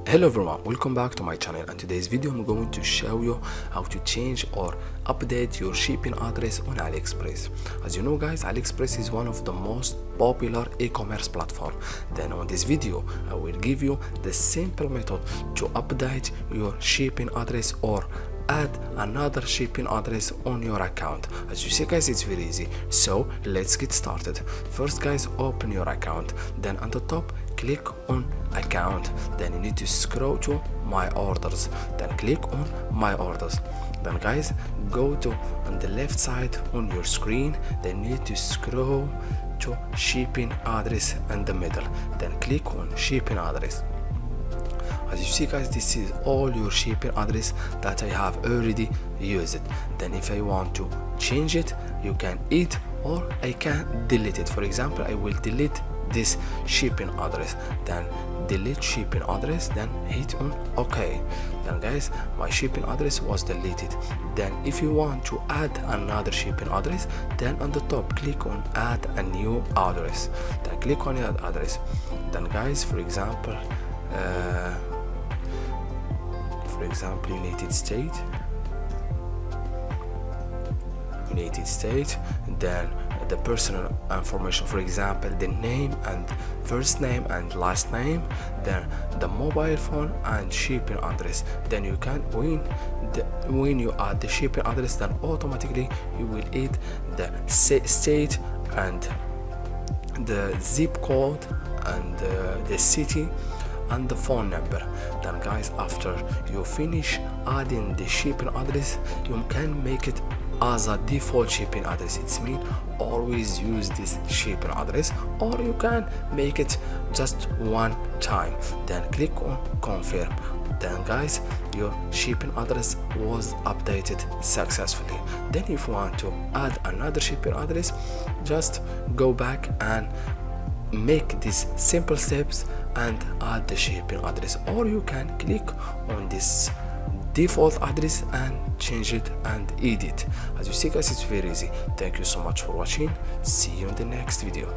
Hello everyone, welcome back to my channel, and today's video I'm going to show you how to change or update your shipping address on Aliexpress. As you know guys, Aliexpress is one of the most popular e-commerce platform. Then on this video I will give you the simple method to update your shipping address or add another shipping address on your account. As you see guys, it's very easy, so let's get started. First guys, open your account, then on the top click on account, then you need to scroll to my orders, then click on my orders. Then guys, go to on the left side on your screen, then you need to scroll to shipping address in the middle, then click on shipping address. As you see guys, this is all your shipping address that I have already used. Then if I want to change it, you can add or I can delete it. For example, I will delete this shipping address, then delete shipping address, then hit on OK. Then guys, my shipping address was deleted. Then if you want to add another shipping address, then on the top click on add a new address, then click on that address. Then guys, for example United States, then the personal information, for example the name and first name and last name, then the mobile phone and shipping address. Then you can when you add the shipping address, then automatically you will add the state and the zip code and the city and the phone number. Then guys, after you finish adding the shipping address, you can make it as a default shipping address. It means always use this shipping address, or you can make it just one time, then click on confirm. Then guys, your shipping address was updated successfully. Then if you want to add another shipping address, just go back and make these simple steps and add the shipping address, or you can click on this default address and change it and edit. As you see guys, it's very easy. Thank you so much for watching. See you in the next video.